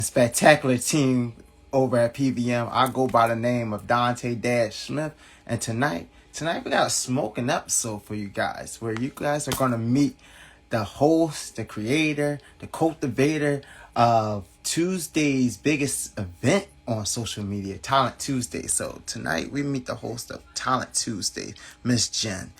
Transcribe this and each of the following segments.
spectacular team over at PVM. I go by the name of Dante Dash Smith, and tonight we got a smoking episode for you guys, where you guys are gonna meet the host, the creator, the cultivator of Tuesday's biggest event on social media, Talent Tuesday. So tonight we meet the host of Talent Tuesday, Miss Jen.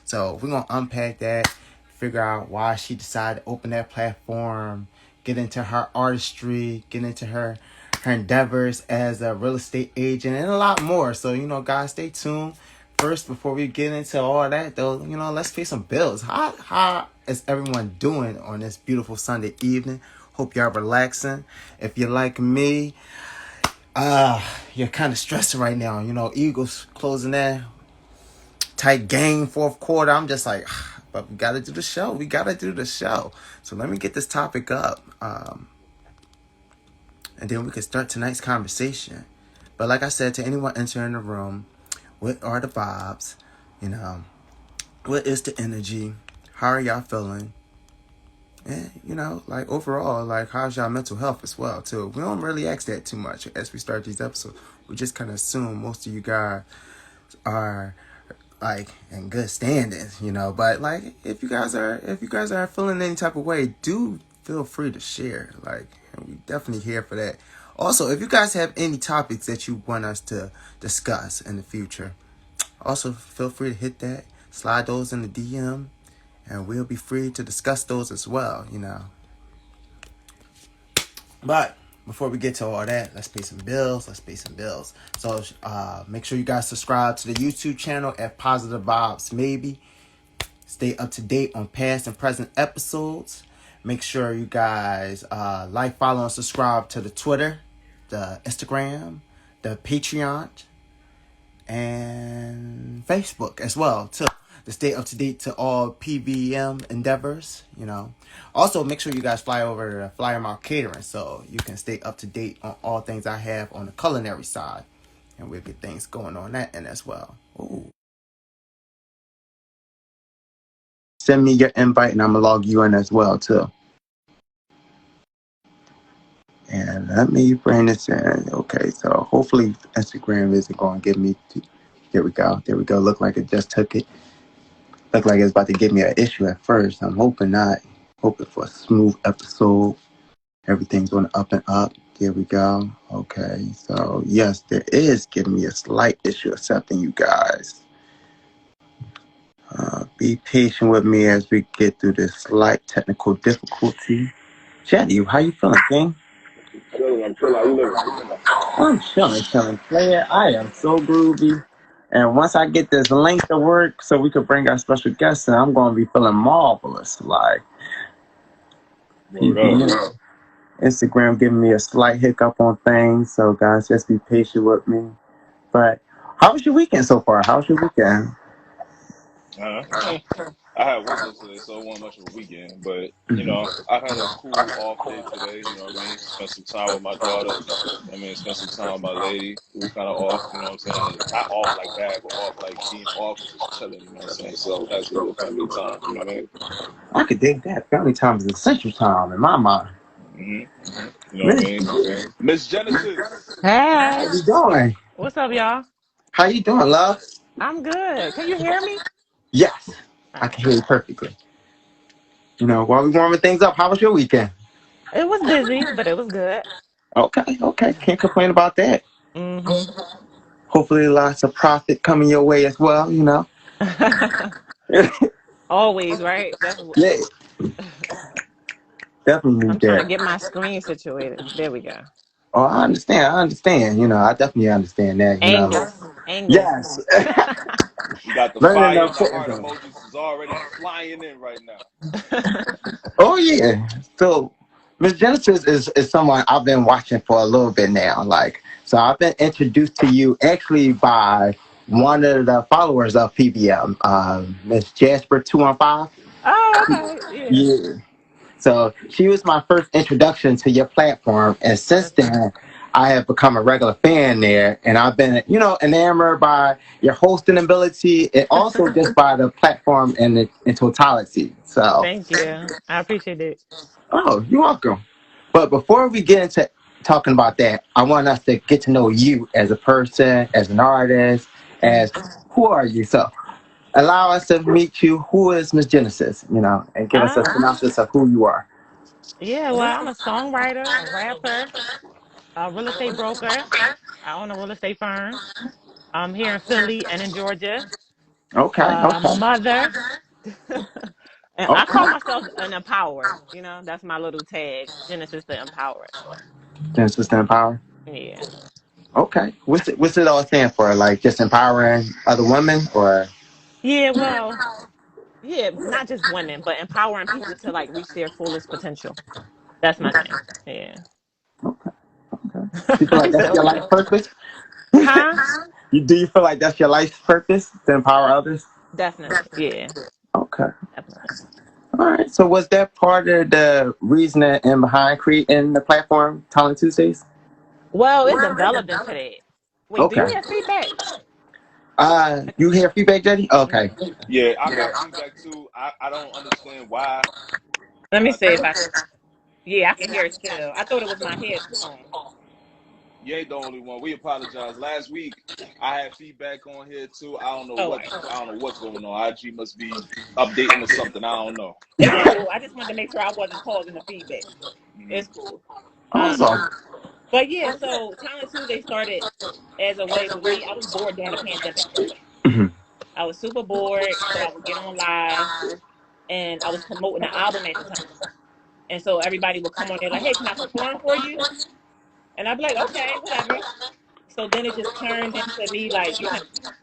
So we're gonna unpack that, figure out why she decided to open that platform, get into her artistry, get into her endeavors as a real estate agent, and a lot more. So, guys, stay tuned. First, before we get into all that, though, let's pay some bills. How is everyone doing on this beautiful Sunday evening? Hope y'all relaxing. If you're like me, you're kind of stressing right now. Eagles closing that tight game, fourth quarter. I'm just like, but we got to do the show. We got to do the show. So let me get this topic up. And then we can start tonight's conversation. But like I said, to anyone entering the room, what are the vibes? What is the energy? How are y'all feeling? And, like overall, like how's y'all mental health as well, too? We don't really ask that too much as we start these episodes. We just kind of assume most of you guys are like in good standings, But like if you guys are feeling any type of way, do feel free to share. Like, and we definitely here for that. Also, if you guys have any topics that you want us to discuss in the future, also feel free to hit that, slide those in the DM, and we'll be free to discuss those as well, But before we get to all that, let's pay some bills. So make sure you guys subscribe to the YouTube channel at Positive Vibes Maybe. Stay up to date on past and present episodes. Make sure you guys like, follow, and subscribe to the Twitter, the Instagram, the Patreon, and Facebook as well, too. To stay up to date to all PVM endeavors, Also, make sure you guys fly over to Flyer Mouth Catering so you can stay up to date on all things I have on the culinary side. And we'll get things going on that end as well. Ooh. Send me your invite and I'm going to log you in as well, too. And let me bring this in. Okay, so hopefully Instagram isn't going to give me... There we go. Look like it just took it. Look like it's about to give me an issue at first. I'm hoping not. Hoping for a smooth episode. Everything's going up and up. There we go. Okay, so yes, there is giving me a slight issue accepting you guys. Be patient with me as we get through this slight technical difficulty. Jeide, how you feeling, King? I'm chilling. How you living? I'm chilling, player. I am so groovy. And once I get this link to work so we could bring our special guests in, I'm going to be feeling marvelous. Like, Instagram giving me a slight hiccup on things. So, guys, just be patient with me. But how was your weekend so far? How was your weekend? I had work yesterday, so it wasn't much of a weekend. But, I had a cool off day today, you know what I mean? Spent some time with my daughter. Spent some time with my lady. We were kind of off, you know what I'm saying? Not off like bad, but off like being off and just chilling, you know what I'm saying? So had some good family time, you know what I mean? I could dig that. Family time is essential time in my mind. Mm-hmm. You know what I mean? Miss Genesis. Hey, How you doing? what's up, y'all? How you doing, love? I'm good. Can you hear me? Yes, All I right. can hear you perfectly. While we warming things up, how was your weekend? It was busy, but it was good. Okay. Can't complain about that. Mm-hmm. Hopefully lots of profit coming your way as well, Always, right? That's what Yeah, definitely I'm need trying to that. get my screen situated. There we go. Oh, I understand. I definitely understand that, Angles. Yes. You got the Learning fire the and the heart importance of emojis is already flying in right now. Oh, yeah. So, Miss Genesis is someone I've been watching for a little bit now. So I've been introduced to you actually by one of the followers of PBM, Miss Jasper 215. Oh, okay. Yeah. Yeah. So she was my first introduction to your platform, and since That's right. then, I have become a regular fan there, and I've been, enamored by your hosting ability, and also just by the platform in totality. So, Thank you. I appreciate it. oh, you're welcome. But before we get into talking about that, I want us to get to know you as a person, as an artist, Mm. as who are you. So allow us to meet you. Who is Miss Genesis? And give us a Um, synopsis of who you are. yeah, well, I'm a songwriter, a rapper, a real estate broker. I own a real estate firm. I'm here in Philly and in Georgia. Okay, A okay, mother. And I okay. call myself an empowerer. That's my little tag, Genesis the Empowerer. Genesis to Empower. Yeah. Okay. What's it all stand for? Like just empowering other women or Yeah, well, yeah, not just women, but empowering people to like reach their fullest potential. That's my thing. Yeah. okay, okay. You feel like He said, that's your okay. life purpose? Huh? Do you feel like that's your life purpose to empower others? Definitely. Yeah, Okay. definitely. All right. So was that part of the reasoning and behind creating the platform Talent Tuesdays? Well, it developed into that. Wait, do you Okay. have feedback? You hear feedback, Jeide? Okay. Mm. Yeah, I got feedback too. I don't understand why. Let me see Cause if I. Yeah, I can hear it still. I thought it was my headphone. you ain't the only one. We apologize. Last week I had feedback on here too. Oh, all right. I don't know what's going on. IG must be updating or something. I don't know. It's cool. I just wanted to make sure I wasn't causing the feedback. Hmm. It's cool. Awesome. But yeah, so Talent Tuesday started as a way with me. I was bored during the pandemic. Mhm. I was super bored, so I would get on live and I was promoting the album at the time. And so everybody would come on there like, "Hey, can I perform for you?" And I'd be like, "Okay, whatever." So then it just turned into me like,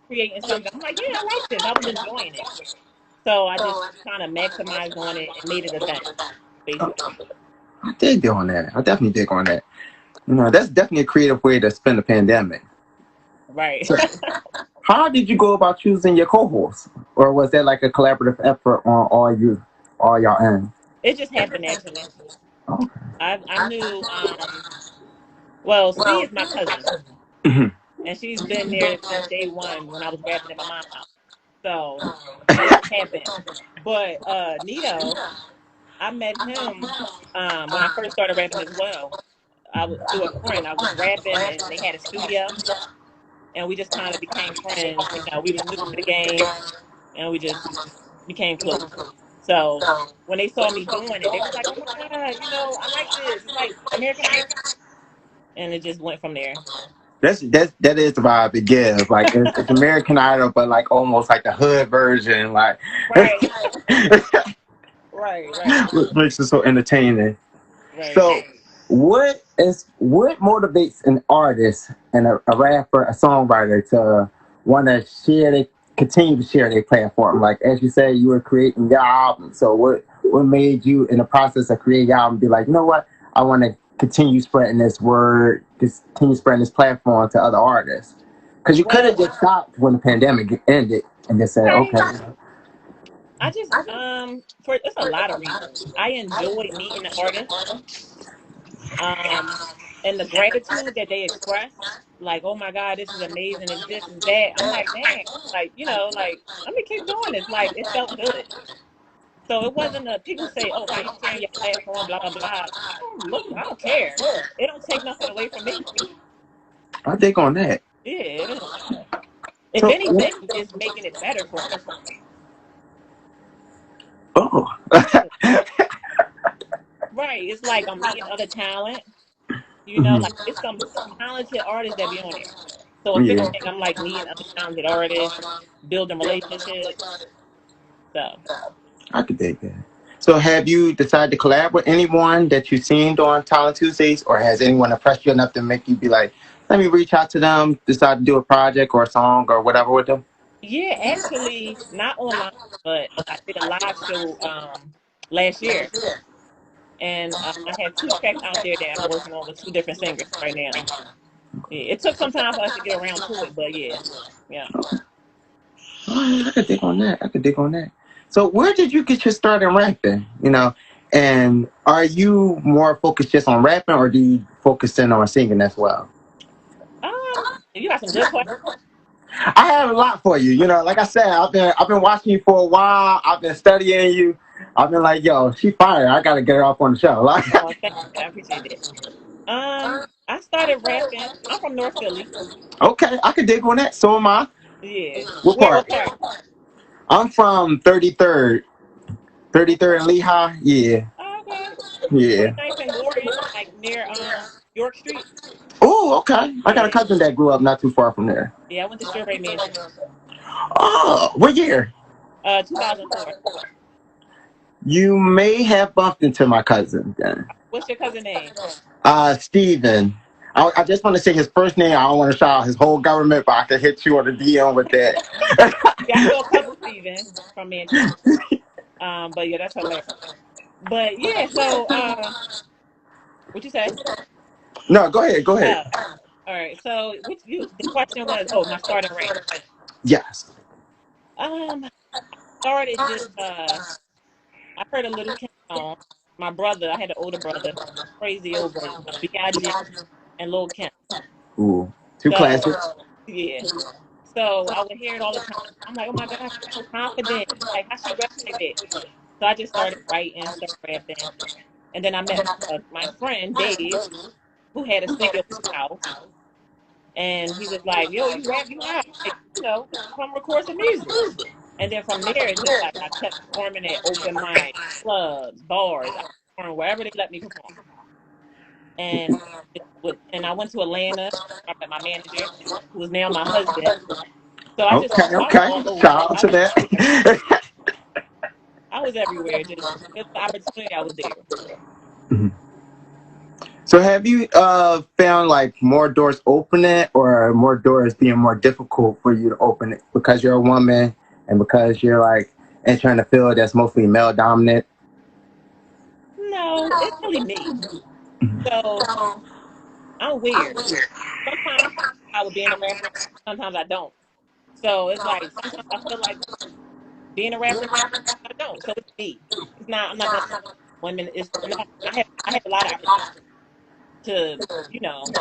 creating something. I'm like, "Yeah, I like this." I was enjoying it. So I just kind of maximized on it and made it a thing, basically. I dig on that. I definitely dig on that. That's definitely a creative way to spend the pandemic. Right. So, how did you go about choosing your co-hosts, or was that like a collaborative effort on all y'all end? It just happened naturally. Okay. I knew well, C is my cousin Mhm. and she's been there since day one when I was rapping in my mom's house. So it just happened. But Nito, I met him when I first started rapping as well. I was through a friend. I was rapping and they had a studio and we just kind of became friends. We was new to the game and we just became close. So when they saw me doing it, they was like, "Oh my God, I like this. It's like American Idol." And it just went from there. That is the vibe it gives. Like it's American Idol, but like almost like the hood version. Like, Right. Right. what makes it so entertaining. Right. So, what motivates an artist and a rapper, a songwriter to want to continue to share their platform? Like as you said, you were creating your album. So what made you in the process of creating your album be like, you know what? I want to continue spreading this word, continue spreading this platform to other artists. Because you could have Well, just stopped when the pandemic ended and just said, right. okay, I just for it's a lot of reasons. I enjoy meeting the artists, um, and the gratitude that they express. Like, oh my God, this is amazing. It's this, is that. I'm like, dang, like like let me keep doing this. Like, it felt good. So it wasn't a people say, oh, why you sharing your platform, blah blah blah. I don't care. It don't take nothing away from me. I think on that. Yeah. If So, anything, it's making it better for me. oh, Right. It's like I'm meeting other talent. mhm. Like it's some talented artists that be on there. So if Yeah. anything, I'm like meeting other talented artists, building relationships. So I could dig that. So, have you decided to collab with anyone that you've seen on Talent Tuesdays, or has anyone impressed you enough to make you be like, let me reach out to them, decide to do a project or a song or whatever with them? yeah, actually not online, but I did a live show last year, and I have two tracks out there that I'm working on with two different singers right now. Yeah, it took some time for us to get around to it, but yeah, yeah. Oh, I could dig on that. I could dig on that. So, where did you get your start in rapping? And are you more focused just on rapping, or do you focus in on singing as well? You got some good questions. I have a lot for you. Like I said, I've been watching you for a while. I've been studying you. I've been like, yo, she fired. I gotta get her off on the show. Like, Oh, thank you. I appreciate that. I started rapping. I'm from North Philly. okay, I could dig on that. So am I. Yeah. What Where? part? What part? I'm from 33rd. 33rd and Lehigh. Yeah, Oh, okay. yeah. Pretty nice and Gordon, like near York Street. Oh, okay. I got a Yeah. cousin that grew up not too far from there. Yeah. I went to Strawberry Mansion. Oh, what year? 2004. You may have bumped into my cousin then. What's your cousin name? Steven. I just want to say his first name. I don't want to shout out his whole government, but I can hit you on the DM with that. Yeah, I know a couple Stevens from Mansion. But yeah, that's hilarious. But yeah, so what you say? No, go ahead. Go ahead. Oh, all right. So which you the question was, oh, my starting rap. Yes. Um, started just I heard a little Kim song. My brother, I had an older brother, crazy over B.I.G. and Lil Kim. Ooh, two So classics. yeah. So I would hear it all the time. I'm like, oh my gosh, she's so confident. Like how she rap like that. So I just started writing, started rapping. And then I met my friend Dave, who had a studio at his house. And he was like, yo, you rap, you hot. Like, come record some music. And then from there, it's just like I kept performing at open mic, clubs, bars. I performed wherever they let me perform. And and I went to Atlanta. I met my manager, who is now my husband. So Okay, I was okay. all over. Shout out I to was everywhere. that. I was everywhere. Just it was the opportunity. I was there. So have you found like more doors opening or more doors being more difficult for you to open it because you're a woman and because you're like entering a field that's mostly male dominant? No, it's really me. So I'm weird. Sometimes I would being a rapper. Sometimes I don't. So it's like sometimes I feel like being a rapper. I don't. So it's me. It's not. I'm not gonna say women. It's no. I have a lot of opportunities to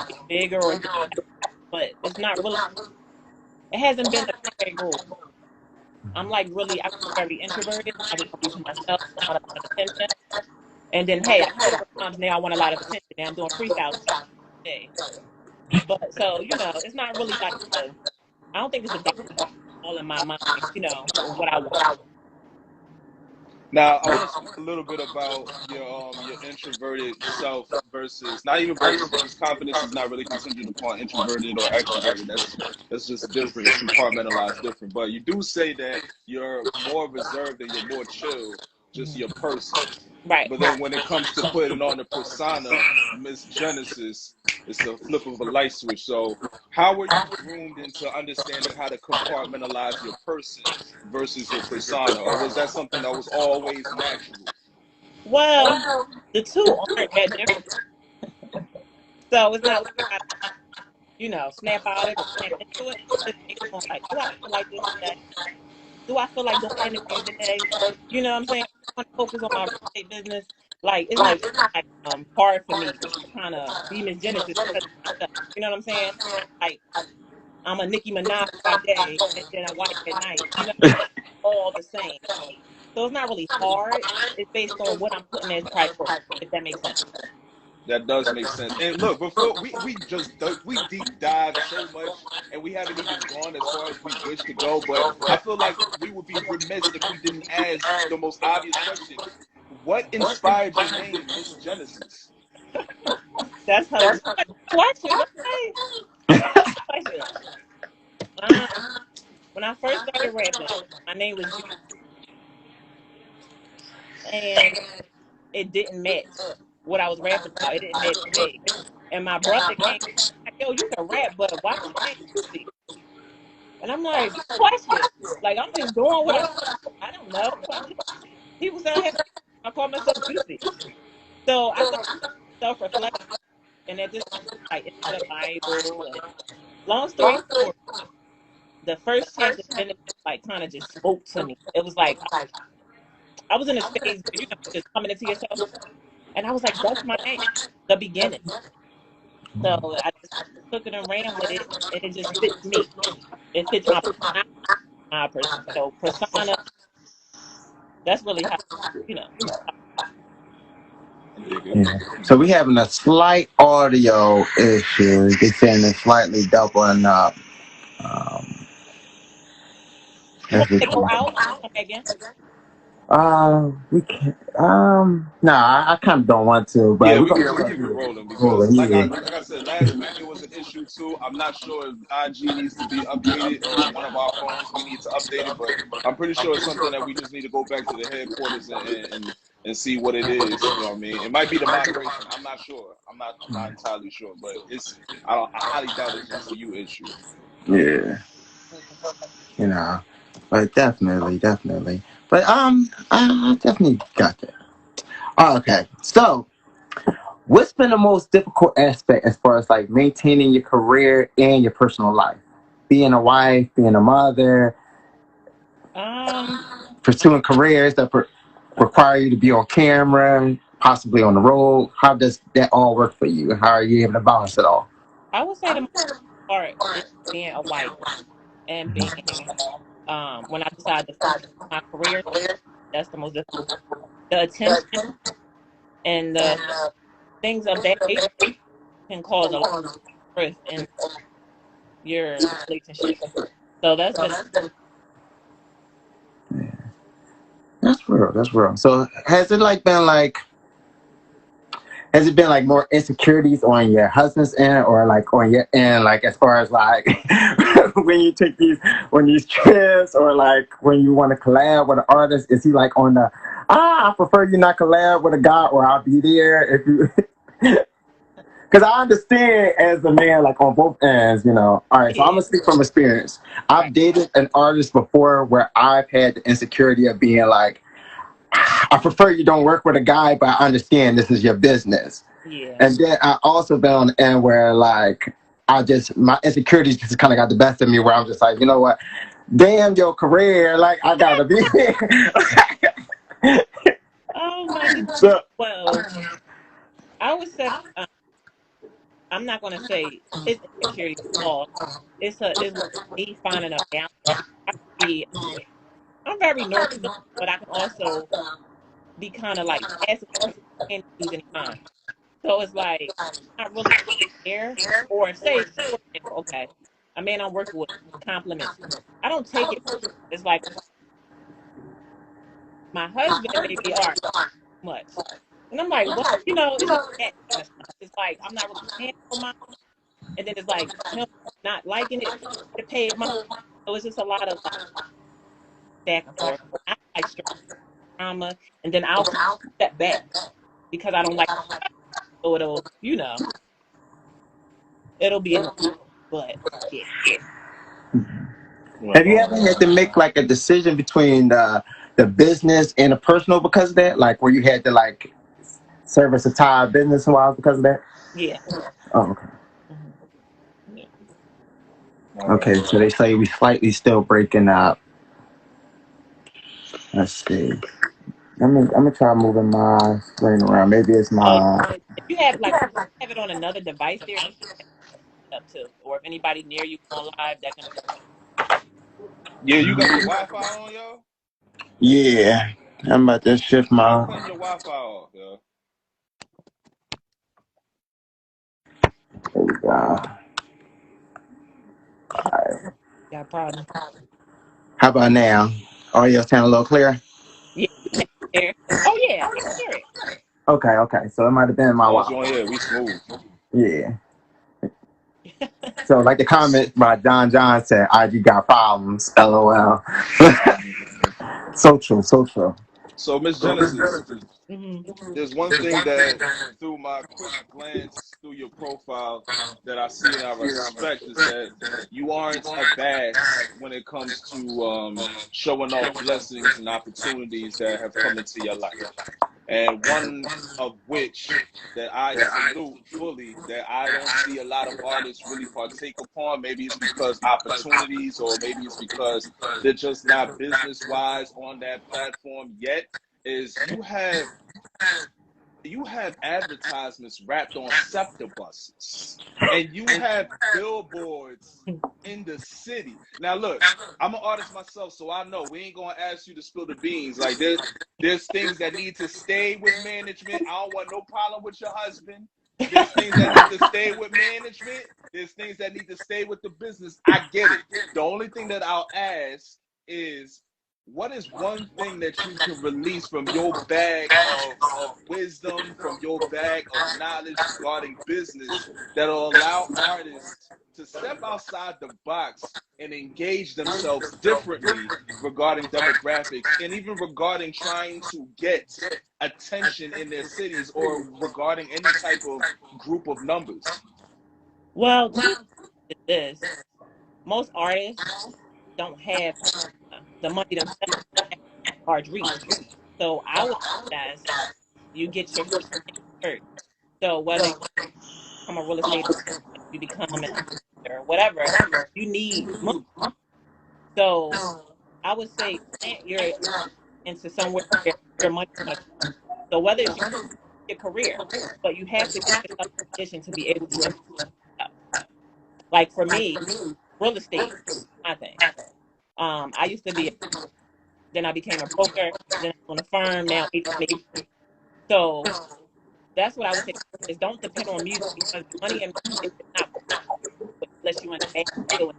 get bigger or do, but it's not really. It hasn't been the primary goal. I'm very introverted. I just want to be to myself. I want a lot of attention. And then hey, I know sometimes now I want a lot of attention. Now I'm doing freestyle today. But so it's not really like I don't think it's a dominant all in my mind. What I want. Now, I want to speak a little bit about your introverted self versus not even versus because confidence is not really contingent upon introverted or extroverted. That's just different. It's compartmentalized different. But you do say that you're more reserved and you're more chill, just your person. Right. But then when it comes to putting on the persona, Miss Genesis, it's a flip of a light switch. So how were you groomed into understanding how to compartmentalize your person versus your persona? Or was that something that was always natural? Well, the two aren't that different. So it's not like I snap out of it, snap into it. It's based on like, do I feel like this today? Do I feel like doing an interview today? You know what I'm saying? I want to focus on my real estate business. Like it's not like hard for me to kind of be Miss Genesis because of myself. You know what I'm saying? Like I'm a Nicki Minaj by day and then a wife at night. You know, all the same. So it's not really hard. It's based on what I'm putting as priority, if that makes sense. That does make sense. And look, before we deep dive so much, and we haven't even gone as far as we wish to go. But I feel like we would be remiss if we didn't ask the most obvious question: what inspired your name, Miss Genesis? That's her question. Okay. Question. Um, when I first started rapping, my name was Jeide, and it didn't match what I was rapping about. It didn't match me. And my brother came like, yo, you can rap, but why's your name Juicy? And I'm like, good question. Like I'm just doing what I don't know. People say I call myself Juicy. So I started self-reflect, and at this like into the Bible. And long story short, the first chapter of Genesis like kind of just spoke to me. It was like I was in a phase where just coming into yourself, and I was like, that's my name, the beginning. So I just took it and ran with it, and it just fits me. It fits my persona, persona. That's really how, you know. Dig it. Yeah. So we having a slight audio issue. They're saying it's slightly doubling up. Um, You want as we me to go out and come back in? we can nah, I kind of don't want to, but Yeah, we're we gonna can keep it rolling because rolling. like Yeah. I said last week it was an issue too. I'm not sure if IG needs to be updated or one of our phones we need to update it, but I'm pretty sure it's something that we just need to go back to the headquarters and see what it is. You know what I mean? It might be the moderation. I'm not sure. I'm not entirely sure, but I highly doubt it's just a you issue. Yeah. Okay. You know, but definitely. But I definitely got that. Okay, so what's been the most difficult aspect as far as like maintaining your career and your personal life? Being a wife, being a mother, Um, pursuing careers that require you to be on camera, possibly on the road. How does that all work for you? How are you able to balance it all? I would say the most part is being a wife and being when I decide to focus on my career. That's the most difficult. The attention and the things of that nature can cause a lot of stress in your relationship. So that's been Yeah, that's real. That's real. So has it been like more insecurities on your husband's end or like on your end, like as far as like when you take these trips or like when you want to collab with an artist, is he like on the I prefer you not collab with a guy or I'll be there if you because I understand as a man like on both ends, you know. All right, so I'm yeah, gonna speak from experience. right, I've dated an artist before where I've had the insecurity of being like I prefer you don't work with a guy, but I understand this is your business. yeah, And then I also been on the end where like my insecurities just kind of got the best of me where I'm just like, you know what? Damn your career, like I gotta be here. oh my goodness. So Well, I would say I'm not gonna say it's insecurity at all. It's like me finding a balance. I can be I'm very nurturing, but I can also be kind of like passive and lose any mind. So it's like not really care or say, for example, okay, a man I'm working with compliments me. I don't take it. It's like my husband maybe all right much, and I'm like, well, it's just that kind of stuff. It's like I'm not really paying for mine, and then it's like him not liking it to pay it mine. So it's just a lot of like back and forth. I like straight drama, and then I'll step back because I don't like. So it'll be annoying, but yeah, have you Right. ever had to make like a decision between the business and the personal because of that? Like where you had to like service a tie business while because of that? yeah. Oh, okay. Hmm. Yeah. All Okay, right. so they say we slightly still breaking up. Let's see. Let me try moving my screen around. Maybe it's Oh, my if you have like have it on another device there, you can up too. Or if anybody near you on live, that can. Yeah, you got the Wi-Fi on, yo. yeah. I'm about to shift Try my. cutting your Wi-Fi off, yo. There we go. Got a problem. How about now? Audio sound a little clearer? Yeah, there. Oh yeah, I can hear it. Okay. So it might have been my Long as you Wi-Fi. on here, we smooth. Yeah. So like the comment by John said, IG got problems. LOL. So true. So true. So, Miss Genesis, Hmm. there's one thing that through my quick glance through your profile that I see and I respect is that you aren't abashed when it comes to showing off blessings and opportunities that have come into your life. And one of which that I salute fully that I don't see a lot of artists really partake upon. Maybe it's because opportunities, or maybe it's because they're just not business wise on that platform yet. Is you have you have advertisements wrapped on scepter buses, and you have billboards in the city. Now, look, I'm an artist myself, so I know we ain't gonna ask you to spill the beans. Like there's things that need to stay with management. I don't want no problem with your husband. There's things that need to stay with management. There's things that need to stay with the business. I get it. The only thing that I'll ask is, what is one thing that you can release from your bag of wisdom, from your bag of knowledge regarding business, that'll allow artists to step outside the box and engage themselves differently regarding demographics, and even regarding trying to get attention in their cities, or regarding any type of group of numbers? Well, to be honest, this most artists don't have the money themselves to have large reach. So I would suggest you get your feet in first. So whether you become a real estate agent, you become an investor, whatever, you need money. So I would say plant your into somewhere where your money is going to come. So whether it's your career, but you have to get yourself in a position to be able to invest yourself. Like for me, real estate, my thing. I used to be, then I became a broker, then I own a firm, now agent. So that's what I would say is don't depend on music, because the money in music is not unless you're in a bad deal.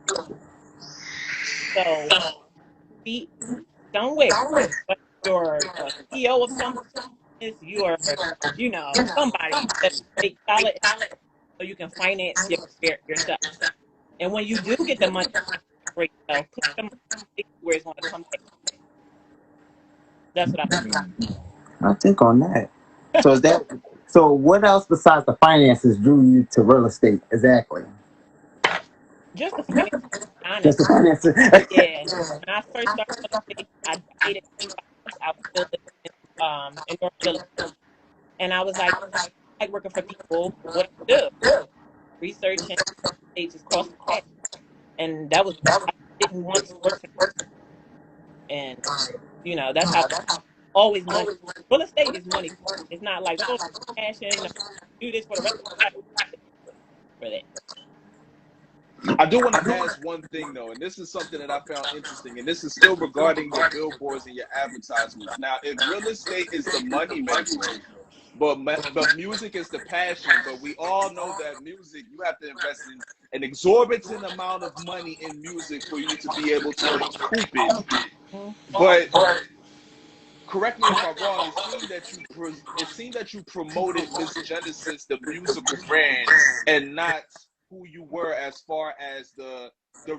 So be somewhere, but you're a CEO of some business, you're, somebody that make solid so you can finance your career yourself. And when you do get the money for yourself, put the money where it's going to come back. That's what I would say. I think on that. So is that so? What else besides the finances drew you to real estate? Exactly. Just the finance, Just honestly. the finances. Yeah. When I first started real estate, I dated somebody. I was still living in North Philly. And I was like working for people. What do you do? Researching stages across the path. And that was, I didn't want to work for them. And, that's how always money. Real estate is money. It's not like, oh, passion, do this for the rest of my life for that. I do want to ask one thing though, and this is something that I found interesting, and this is still regarding your billboards and your advertisements. Now, if real estate is the money maker, but music is the passion, but we all know that music, you have to invest in an exorbitant amount of money in music for you to be able to recoup it. But correct me if I'm wrong. It seemed that you promoted Miss Genesis, the musical brand, and not who you were as far as the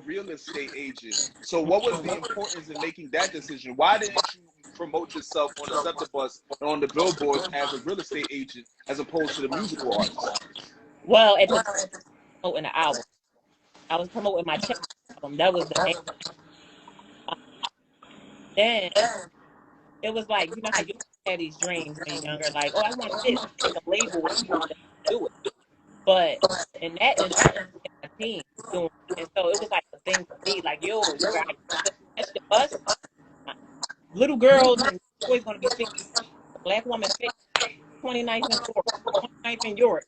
real estate agent. So, what was the importance in making that decision? Why didn't you promote yourself on the Scepter Bus and on the billboards as a real estate agent as opposed to the musical artist? Well, at the time, I was promoting the album. I was promoting my check album. That was the main. Then it was like, how you have these dreams when you're younger, like, oh, I want this, make a label with them, do it. But in that instance, my team doing it. And so it was like a thing for me, like, yo, where I catch the bus, little girls and boys gonna be singing Black Woman Fit, 29th and York, 29th and York,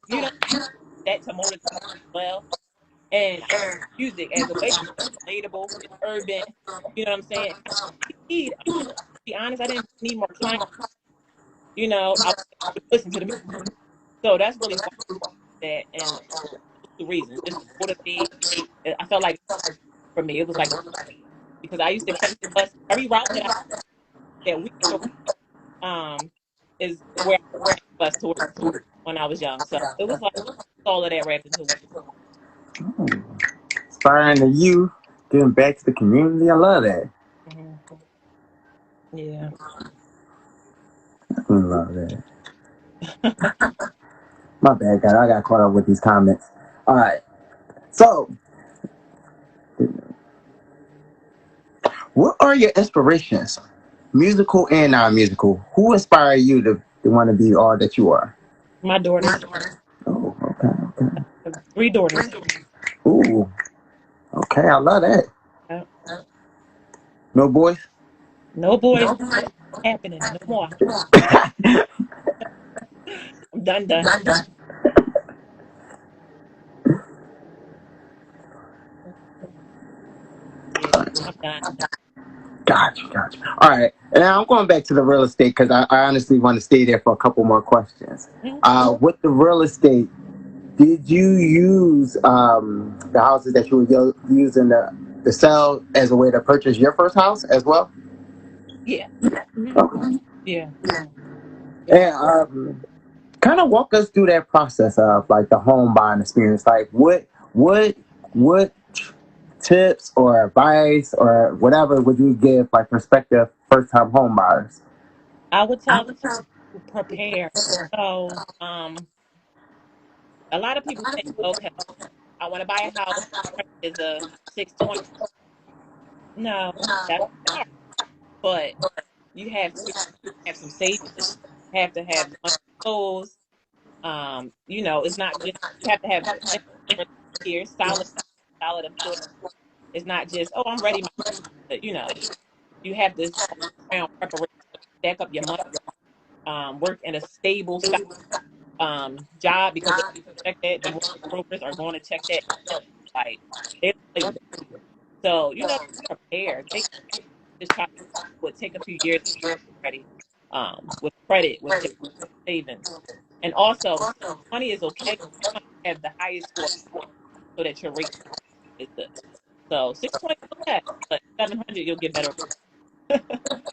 that to motivate as well. And I music as a way to be relatable, it's urban, you know what I'm saying? I didn't need, to be honest, I didn't need more clients. I would listen to the music. So that's really why that, and the reasons, just to motivate. I felt like for me, it was like, because I used to catch the bus every route that we took, is where I took the bus to work when I was young. So it was like all of that wrapped into one. Inspiring the youth, giving back to the community. I love that. Yeah. I love that. My bad, guy. I got caught up with these comments. All right. So, what are your inspirations, musical and non-musical? Who inspired you to want to be all that you are? My daughters. Oh, okay. 3 daughters. Ooh, okay. I love that. Yeah. No boys? No boys happening no more. I'm done. Yeah, I'm done. Gotcha. All right. And now I'm going back to the real estate because I honestly want to stay there for a couple more questions. Mhm. With the real estate, did you use the houses that you were using to sell as a way to purchase your first house as well? Yeah. Hmm. Okay. Yeah. Yeah. And kind of walk us through that process of like the home buying experience. Like what tips or advice or whatever would you give like prospective first time home buyers? I would tell them to prepare. So, a lot of people think, okay, I want to buy a house. Credit is a 620. No, that's hard. But you have to have some savings. You have to have money goals. It's not just you have to have the for years, solid employment. It's not just, oh, I'm ready. You have this all-around preparation, stack up your money, work in a stable job because they check that the mortgage brokers are going to check that. Like they don't play with that. So prepare. Just try to take a few years to get ready. With credit, with savings, and also 620 is okay. You have the highest score so that your rate is good. So 620 is okay, but 700 you'll get better.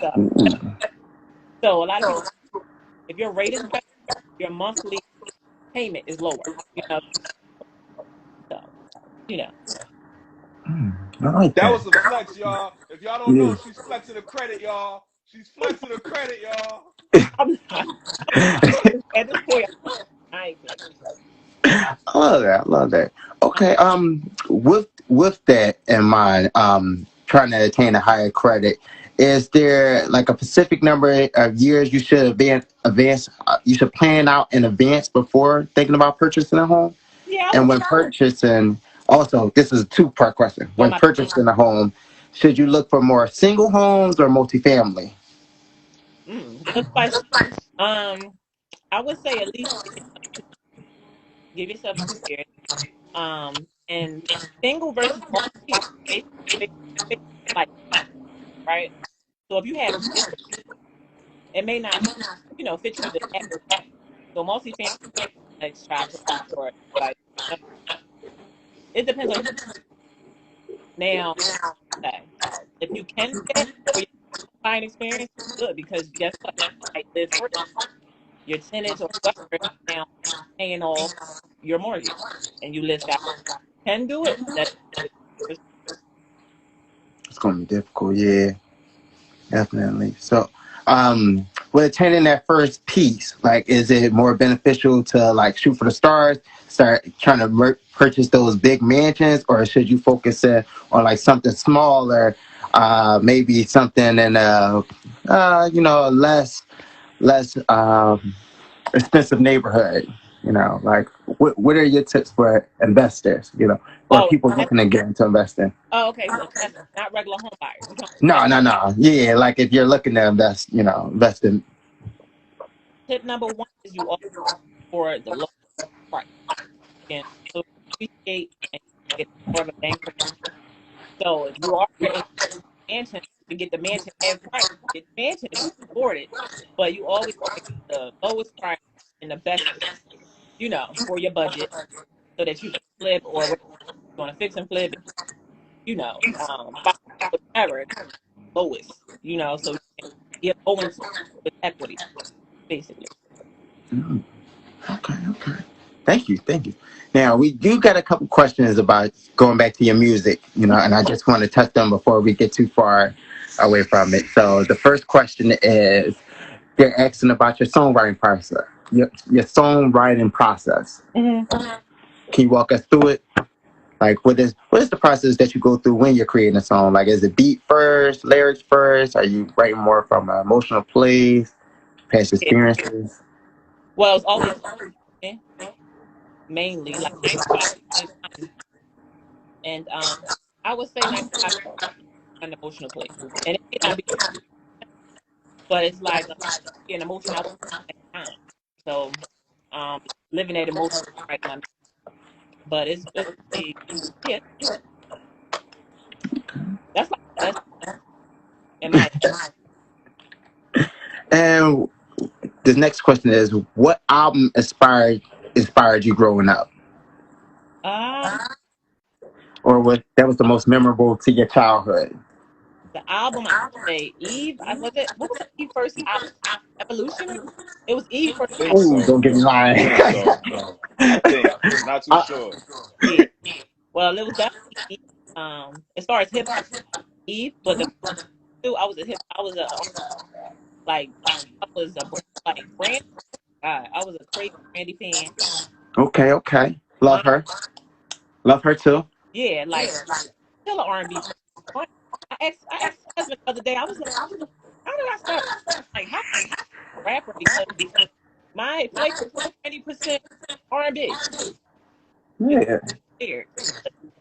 So, so a lot of people, if your rate is better, your monthly payment is lower. So you know. I like That that. was a flex, y'all. If y'all don't know, she's flexing the credit, y'all. She's flexing the credit, y'all. I'm not. At this point, I ain't flexing. I love that. I love that. Okay. With that in mind, trying to attain a higher credit, is there like a specific number of years you should advance? You should plan out in advance before thinking about purchasing a home. Yeah, I And would. when purchasing, also this is a two-part question. Oh When my. purchasing a home, should you look for more single homes or multifamily? Good question. I would say at least give yourself 2 years. And single versus multi is basically like right. So if you have kids, it may not fit you the next. So multi-family next chapter or like it depends on now. Okay, if you can do that for your buying experience, good because guess what? You might live free. Your tenants or whoever is now paying off your mortgage, and you live that. Can do it. That It's going to be difficult. Yeah. Definitely. So, with attending that first piece, like, is it more beneficial to like shoot for the stars, start trying to purchase those big mansions, or should you focus on like something smaller, maybe something in a less expensive neighborhood? Like what are your tips for investors? Or oh people looking to get into investing? okay. So investors, not regular home buyers. You talking No, investors. no, no. Yeah, like if you're looking to invest, invest in. Tip number one is you offer for the low price. And so appreciate and get more of a bang for. So if you are in a mansion, you get the mansion half price. Get the mansion if you can afford it, but you always want to get the lowest price and the best, for your budget, so that you can flip or whether you want to fix and flip, buy whatever lowest, so you can get owing with equity, basically. Mm, okay. Thank you. Now we do got a couple questions about going back to your music, and I just want to touch them before we get too far away from it. So the first question is, they're asking about your songwriting process. Your songwriting process. Hmm. Can you walk us through it? Like, what is the process that you go through when you're creating a song? Like, is it beat first, lyrics first? Are you writing more from an emotional place, past Yeah. experiences? Well, it's always mainly like 85, 21, and I would say 95 an emotional place, and it may not be, but it's like an emotion out at the time. So, living at emotion right now, but it's yeah, that's like the best in my And the next question is, what album inspired you growing up, um or what that was the most memorable to your childhood? the album I say Eve. I was it. What was Eve first album? Evolution. It was Eve first Think album. Ooh, so. don't get me lying. Think so. I think. Not too I, sure. Yeah. Well, it was definitely Eve. As far as hip hop, Eve. But the two, I was a hip. I was a like I was a like Brandy. I was a crazy Brandy fan. okay, Um, love her too. yeah, like still an R&B fan. I asked my husband the other day. I was like, how did I start? Like, how a rapper? Because my flavor 90% R&B. It's Yeah. weird.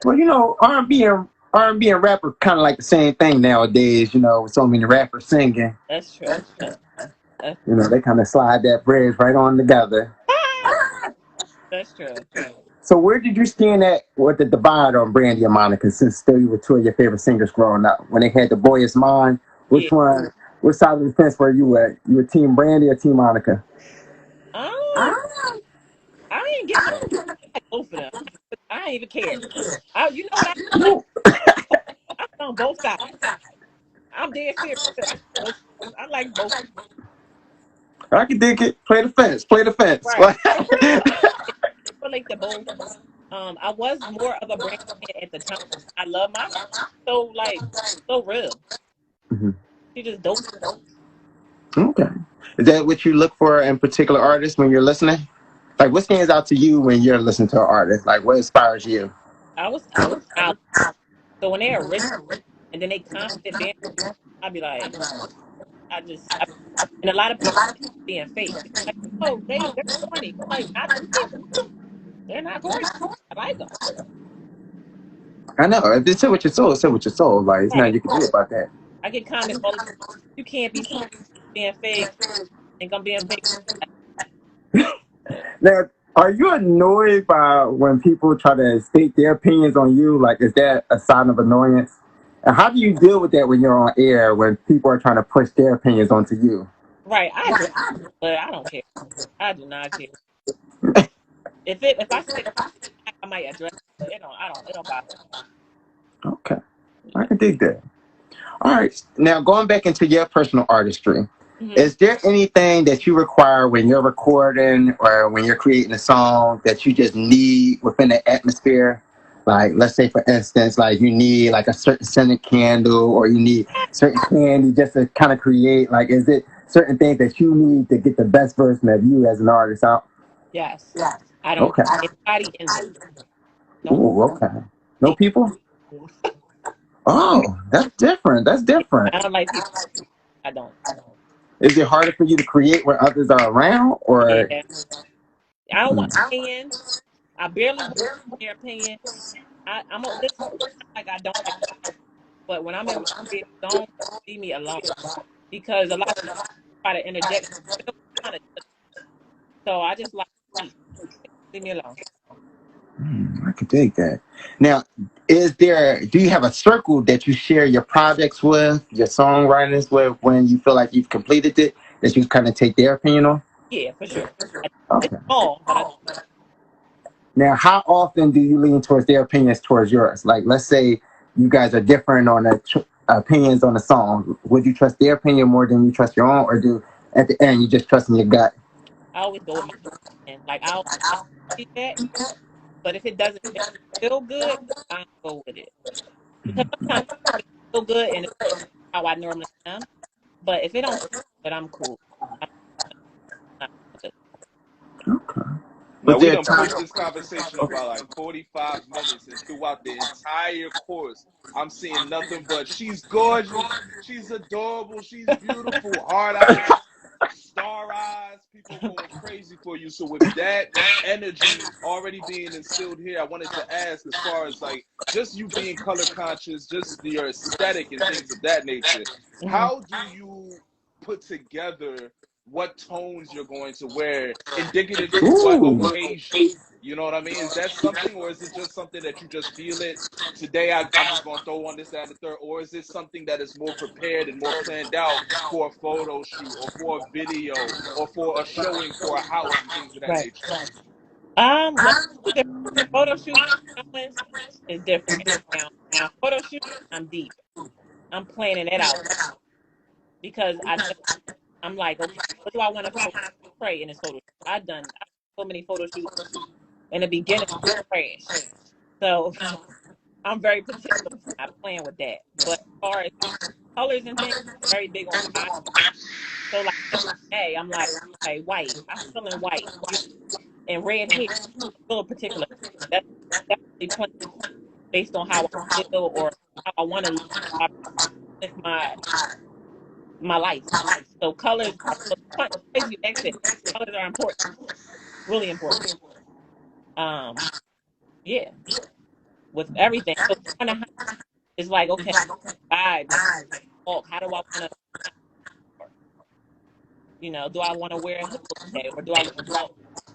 Well, R&B and rap are kind of like the same thing nowadays. With so many rappers singing, That's true. That's, they kind of slide that bridge right on together. that's true. So where did you stand at with the divide on Brandy and Monica, since they were two of your favorite singers growing up? When they had The Boy Is Mine, Yeah. which one, what side of the fence were you at? You were Team Brandy or Team Monica? Um, I ain't get no like both of them. I ain't even care. You know what I'm on both sides. I'm dead serious. Both, I like both. I can dig it. Play the fence. Play the fence. Right. I relate to both. I was more of a brand fan at the time. I love my so like so real. Mhm. She just dope. Okay. Is that what you look for in particular artists when you're listening? Like, what stands out to you when you're listening to an artist? Like, what inspires you? I was out. So when they're original and then they constant band, I'd be like, and a lot of people being fake. Like, oh, they're corny. I'm like, not to me. They're not corny. I like them. I know. If it's sit with your soul, sit with your soul. Like, it's nothing Right. you can do about that. I get comments all the time. You can't be being fake. Think I'm being fake. Now, are you annoyed by when people try to state their opinions on you? Like, is that a sign of annoyance? And how do you deal with that when you're on air, when people are trying to push their opinions onto you? Right. I address, but I don't care. I do not care. If I say I might address, but it don't bother Okay. me. I can dig that. All right. Now, going back into your personal artistry, Hmm. is there anything that you require when you're recording or when you're creating a song that you just need within the atmosphere? Like, let's say, for instance, like you need like a certain scented candle, or you need certain candy just to kind of create. Like, is it certain things that you need to get the best version of you as an artist out? Yes. I don't Okay. anybody in there. Don't Ooh, okay. No think people? Oh, that's different. That's different. I don't like people. I don't. Is it harder for you to create when others are around, or? Yeah. I don't want Mm, opinions. I barely want their opinion. I'm gonna listen like I don't like, but when I'm in my creative zone, leave me alone because a lot of people try to interject. So I just like peace. Leave me alone. I can dig that. Now, do you have a circle that you share your projects with, your songwriters with, when you feel like you've completed it, that you kind of take their opinion on? Yeah, for sure. It's Okay. small, but Now, how often do you lean towards their opinions towards yours? Like, let's say you guys are different on the opinions on the song. Would you trust their opinion more than you trust your own, or do at the end you just trust in your gut? I always go with my and like I'll see that, but if it doesn't make me feel good, I don't go with it because sometimes it feel good and it's how I normally am. But if it don't feel good, I'm cool. I'm not good. Okay. Now Was we there a done time? pushed this conversation about like 45 minutes, and throughout the entire course, I'm seeing nothing but she's gorgeous, she's adorable, she's beautiful, hard eyes, star eyes, people going crazy for you. So with that energy already being instilled here, I wanted to ask, as far as like just you being color conscious, just your aesthetic and things of that nature, Mhm. how do you put together what tones you're going to wear, indicative to what occasion. You know what I mean? Is that something, or is it just something that you just feel it? Today, I'm just going to throw on this, that, and the third. Or is it something that is more prepared and more planned out for a photo shoot or for a video or for a showing for a house and things of that Right. nature? Well, it's different. Photo shoot showings is different. Now photo shoot, I'm deep. I'm planning it out because I'm like, okay, what do I want to portray in this photo shoot? I've done so many photo shoots in the beginning, trash. So I'm very particular. I plan with that. But as far as colors and things, very big on contrast. So like hey, I'm like, okay, white. I'm feeling white. And red hair. I feel a particular. That's definitely plan based on how I feel or how I want to live my life. So colors are as you asked it, colors are important, really important. Um, yeah, with everything. So kind of it's like okay, vibe like walk. How do I want to? Do I want to wear a hippo today or do I want to walk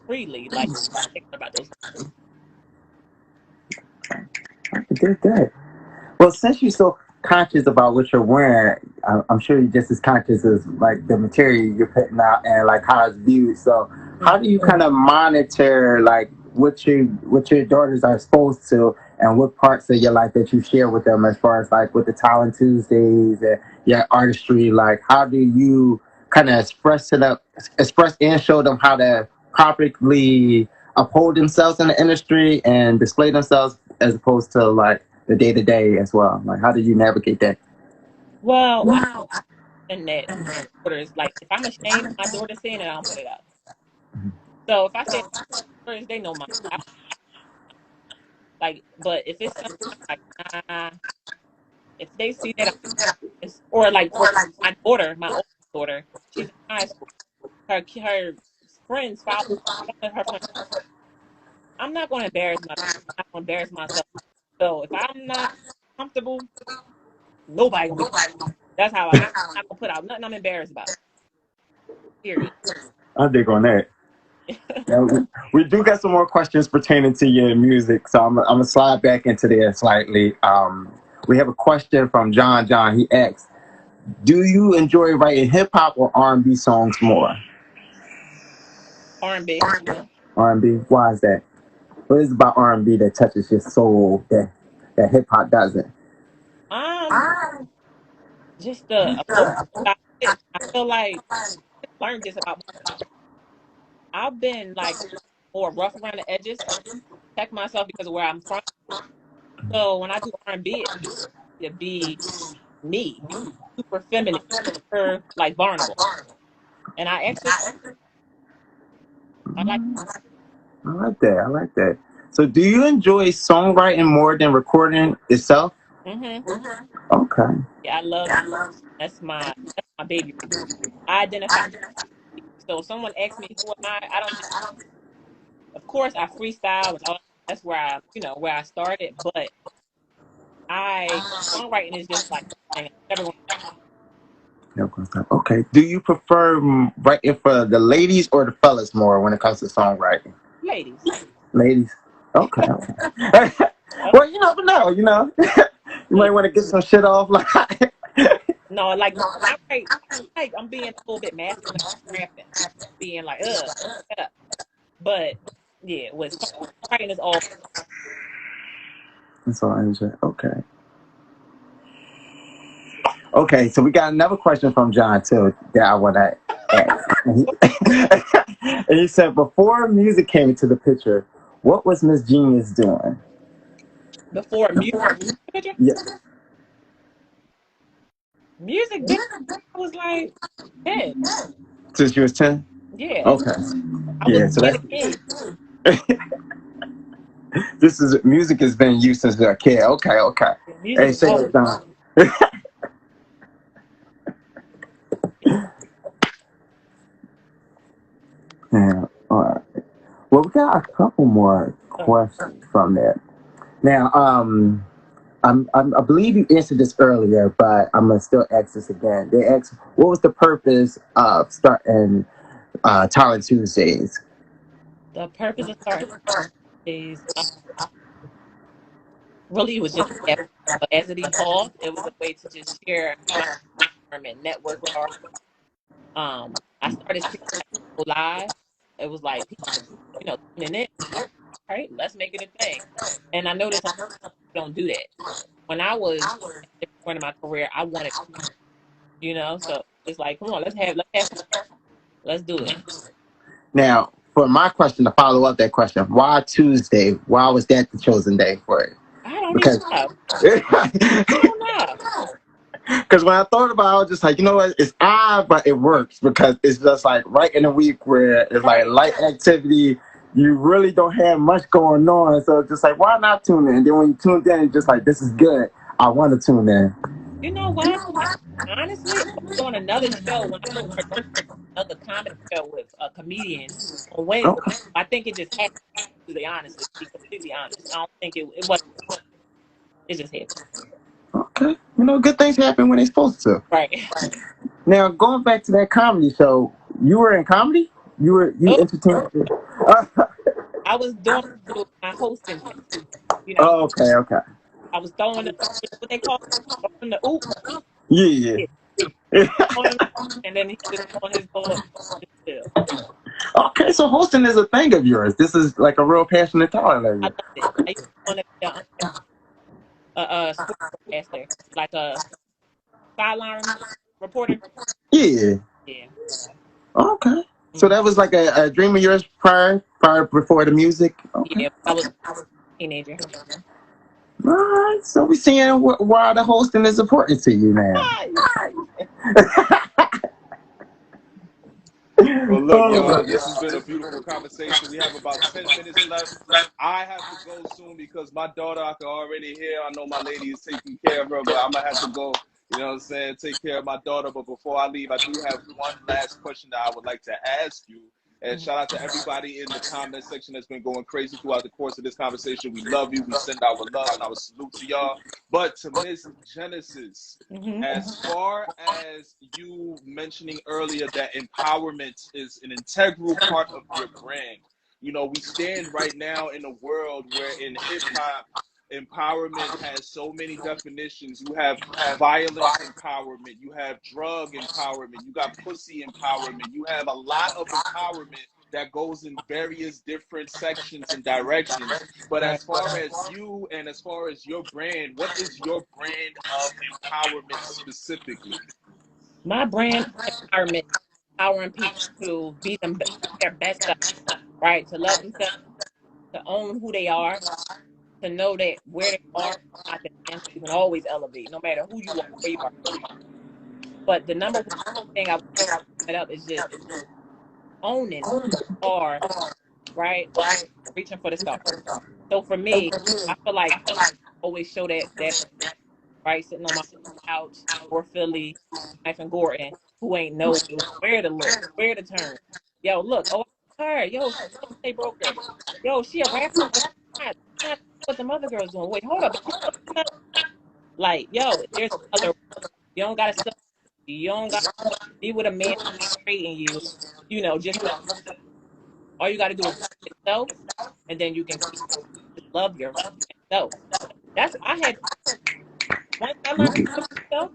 freely? Like thinking about those. Good, good. Well, since you're so conscious about what you're wearing, I'm sure you're just as conscious as like the material you're putting out and like how it's viewed. So, how Mm. do you kind of monitor like what your daughters are exposed to and what parts of your life that you share with them as far as like with the Talent Tuesdays and your artistry? Like, how do you kind of express and show them how to properly uphold themselves in the industry and display themselves as opposed to like the day to day as well? Like, how do you navigate that? Well, I think that daughters like if I'm ashamed of my daughter seeing it, I don't put it up. So if I say daughters, they know like, but if it's something like nah, if they see that, or like for my daughter, my oldest daughter, she's in high school. Her friends follow one of her friends. I'm not going to embarrass myself. I'm not going to embarrass myself. So if I'm not comfortable, nobody gonna be. That's how I'm not gonna put out nothing I'm embarrassed about. Period. I dig on that. Now, we do got some more questions pertaining to your music, so I'm gonna slide back into there slightly. We have a question from John. John, he asks, "Do you enjoy writing hip hop or R&B songs more?" R&B. R&B. Why is that? What is it about R&B that touches your soul that hip hop doesn't? Um, just the emotion side of it. I feel like I learned this about myself. I've been like more rough around the edges, protect myself because of where I'm from. So when I do R&B, it allows me to be super feminine, super like vulnerable. And I like. I like that. I like that. So, do you enjoy songwriting more than recording itself? Mm-hmm. Okay. Yeah, I love. That's my baby. I identify. So if someone asks me who am I don't just. Of course, I freestyle and all. That's where I started. But I songwriting is just like I'm never going No concept. Okay. Do you prefer writing for the ladies or the fellas more when it comes to songwriting? to ladies. Ladies. Okay. Okay. Yep. Well, you never know. You Yeah. might want to get some shit off. Like, No, like when I write, like I'm being a little bit masculine, rapping, being like shut up. But yeah, with songwriting is all. that's all I enjoy. Okay. Okay. So we got another question from John too that I want to ask. And he said, before music came into the picture, what was Miss Genius doing? Before music picture, Yeah. music video, I was like 10. Since you was 10. Yeah, Okay. I was Yeah. So being a that's kid. this is music has been used since a kid. Okay, okay. Music Hey, is say all. it, Don. Yeah. All right. Well, we got a couple more questions from there. Now, I believe you answered this earlier, but I'm gonna still ask this again. They asked, what was the purpose of starting Talent Tuesdays? The purpose of starting is really it was just as it evolved, it was a way to just share my and network with our. I started seeing people live. It was like people, tuning in. All right, let's make it a thing. And I noticed a lot of people don't do that. When I was at a different point in my career, I wanted, so it's like, come on, let's have fun. Let's do it. Now, for my question to follow up that question, why Tuesday? Why was that the chosen day for it? I don't even Because know. I don't know. because when I thought about it, I was just like, you know what? It's odd, but it works because it's just like right in a week where it's like Right. light activity. You really don't have much going on, so it's just like, why not tune in? And then when you tune in, it's just like, this is good. I want to tune in. You know what? Honestly, I was doing another show when I started doing another comedy show with comedians on Wednesday. Okay, I think it just happened. To be honestly, to be completely honest, I don't think it wasn't. It just happened. okay. You know, good things happen when they're supposed to. Right. Now, going back to that comedy show, you were in comedy. You Nope. entertained. I was doing my hosting thing. You know, Oh, okay, okay. I was throwing what they call throwing the oop. Yeah, Yeah. yeah. Throwing them, and then he just on his little chill. Okay, so hosting is a thing of yours. This is like a real passionate talent of I you. loved it. I used to want to be a sports broadcaster, like a sideline reporter. Yeah. Yeah. Okay. So Mhm. that was like a dream of yours prior before the music. Okay. Yeah. I was a teenager. All right. So we seeing why the hosting is important to you now. Ah, you funny. Well, look, Oh, y'all, this has been a beautiful conversation. We have about 10 minutes left. I have to go soon because my daughter, I can already hear. I know my lady is taking care of her, but I'm going to have to go, you know what I'm saying, take care of my daughter. But before I leave, I do have one last question that I would like to ask you. And Mhm. shout out to everybody in the comment section that's been going crazy throughout the course of this conversation. We love you. We send our love and our salute to y'all. But to Miss Genesis, Mhm. as far as you mentioning earlier that empowerment is an integral part of your brand, we stand right now in a world where in hip hop, empowerment has so many definitions. You have violence empowerment, you have drug empowerment, you got pussy empowerment, you have a lot of empowerment that goes in various different sections and directions. But Right. as far as you and as far as your brand, what is your brand of empowerment specifically? My brand empowerment, empowering people to be their best self, right? To love themselves, to own who they are, to know that where they are, not the end. You can always elevate, no matter who you are, where you are. But the number one thing I would say set up is just owning who you are, right? Reaching for the stars. So for me, I feel like I always show that right, sitting on my couch or Philly, knife and Gordon, who ain't know where to look, where to turn. Yo, look, oh, her, yo, she a play broker. Yo, she a rapper. No, she's not. She's not what the other girls doing. Wait, hold up. Is she doing like, yo, there's other. You don't gotta sell. You don't gotta be with a man trading you. Just all you gotta do is be yourself, and then you can keep just love yourself. I had once I learned to love myself,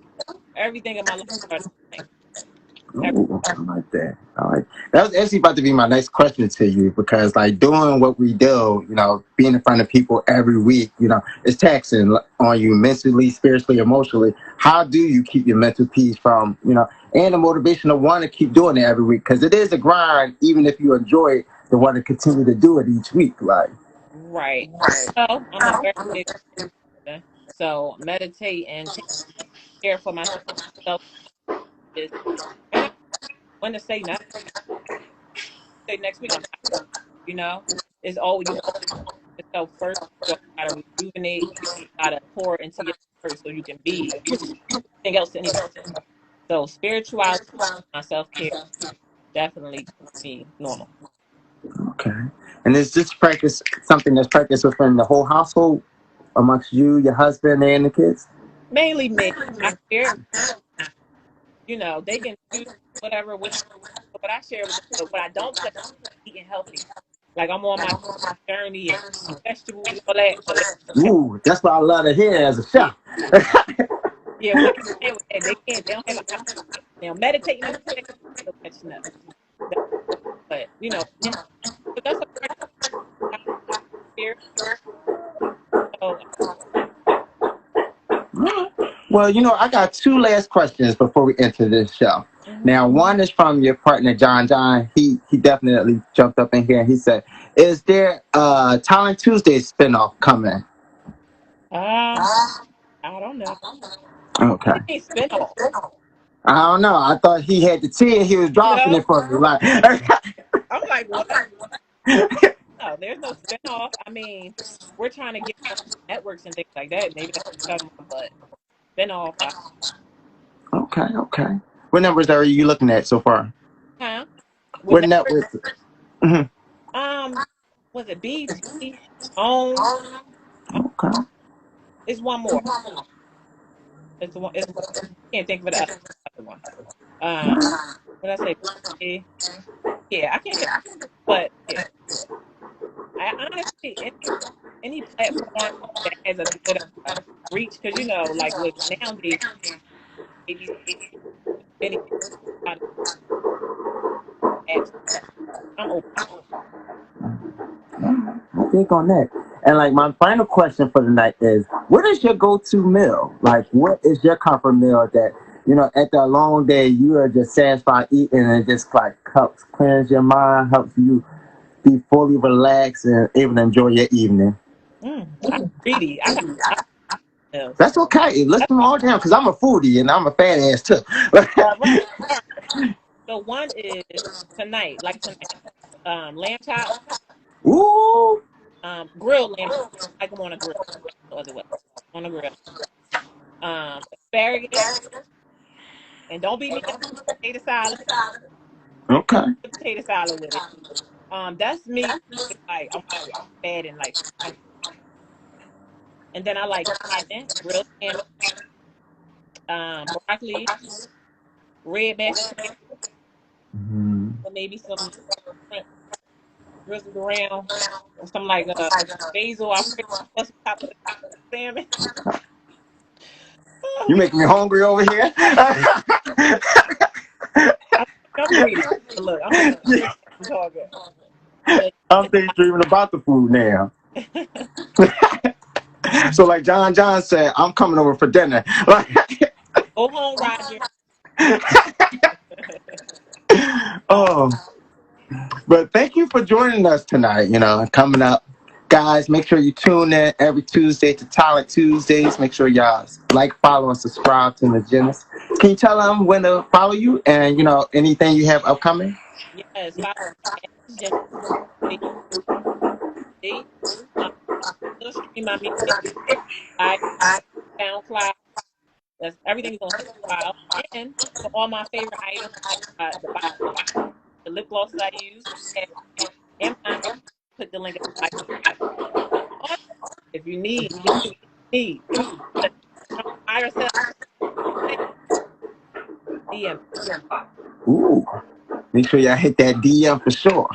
everything in my life started to change. oh, I like that. I like that was actually about to be my next question to you because like doing what we do, being in front of people every week, it's taxing on you mentally, spiritually, emotionally. How do you keep your mental peace from, and the motivation to want to keep doing it every week? Because it is a grind, even if you enjoy it, to want to continue to do it each week. Like, Right. So I'm a very big person. So meditate and take care for myself is and I when to say not say next week I'm not, it's always you always put yourself first. You gotta rejuvenate, you gotta pour into yourself first so you can be anything else to anybody. So spirituality, my self care definitely me normal. okay. And is this practice something that's practiced within the whole household? amongst you, your husband, and the kids? Mainly me. I share, they can choose whatever with what I share with them. But what I don't play is eating healthy. Like I'm on my journey and vegetables and all that. So Ooh, that's what I love to hear as a chef. yeah, women can't with that. They can't. They don't have an appetite. Now meditating and all that, still catching up. But but that's a part of here. So Well, I got two last questions before we enter this show. mhm. Now, one is from your partner, John John. He definitely jumped up in here and he said, is there a Talent Tuesday spinoff coming? um, I don't know. Okay. What do you mean spinoff? I don't know. I thought he had the tea and he was dropping No, it for me. Like, I'm like what? No, there's no spinoff. I mean, we're trying to get on networks and things like that. Maybe that's what you're talking about, but spinoff. okay. What numbers are you looking at so far? Huh? With What networks, networks? Mhm. um, was it BT? OWN? Okay. It's one more. It's one. It's one. I can't think of the other one. What did I say? BT? Yeah, I can't think. But yeah, I honestly any platform that has a good reach, because like with nowadays, ABC, any kind of apps, I'm open. I think on that. And like my final question for the night is, what is your go-to meal? Like, what is your comfort meal that at that long day you are just satisfied eating and it just like helps cleanse your mind, helps you be fully relaxed and able to enjoy your evening? I'm greedy. I got a lot of meals. That's okay. List That's them all down because I'm a foodie and I'm a fat ass too. all right. All right. So one is tonight, lamb chops, Ooh, grilled lamb chops, like them on a grill, no other way, on a grill. Asparagus, and don't beat me up. Potato salad, okay. potato salad with it. That's me. Like I'm bad and like, and then I like salmon, grilled salmon, broccoli, red mashed potato, Mhm. or maybe some shrimp drizzled around, or some like basil Alfredo plus on top of the salmon. You making me hungry over here. I'm greedy. Look, I'm thinking I'm talking. But I'm daydreaming about the food now. So like John said, I'm coming over for dinner. go home, Roger. Uh, Oh, but thank you for joining us tonight. Coming up, guys, make sure you tune in every Tuesday to Talent Tuesdays. Make sure y'all like, follow, and subscribe to the Genesis. Can you tell them when to follow you and anything you have upcoming? yes, follow me at Jeide. Um, still stream my music, I SoundCloud. That's everything's on SoundCloud. And for all my favorite items, the body lotion, the lip gloss that I use, Amazon. Put the link in the bio. If you need fire sale, DM. Ooh, make sure y'all hit that DM for sure.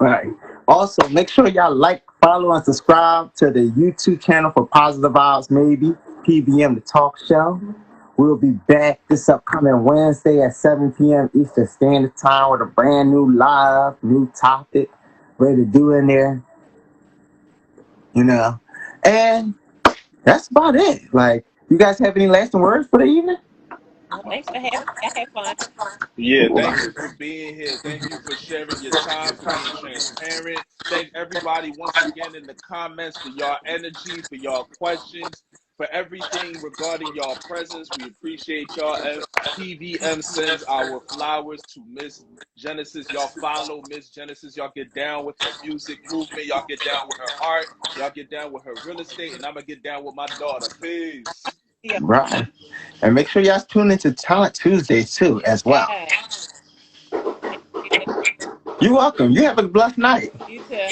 Right. Also, make sure y'all like, follow, and subscribe to the YouTube channel for Positive Vibes, maybe PVM the Talk Show. We'll be back this upcoming Wednesday at 7 p.m. Eastern Standard Time with a brand new new topic, ready to do in there, And that's about it. Like, you guys have any lasting words for the evening? Well, thanks for having me. I had fun. Yeah, thank you for being here. Thank you for sharing your time, for being transparent. Thank everybody once again in the comments for y'all energy, for y'all questions, for everything regarding y'all presence. We appreciate y'all. PVM sends our flowers to Miss Genesis. Y'all follow Miss Genesis. Y'all get down with her music movement. Y'all get down with her art. Y'all get down with her real estate. And I'm going to get down with my daughter. Peace. Yeah. Right. And make sure y'all tune into Talent Tuesdays too, as well. Yeah. Thank you. You're welcome. You have a blessed night. You too.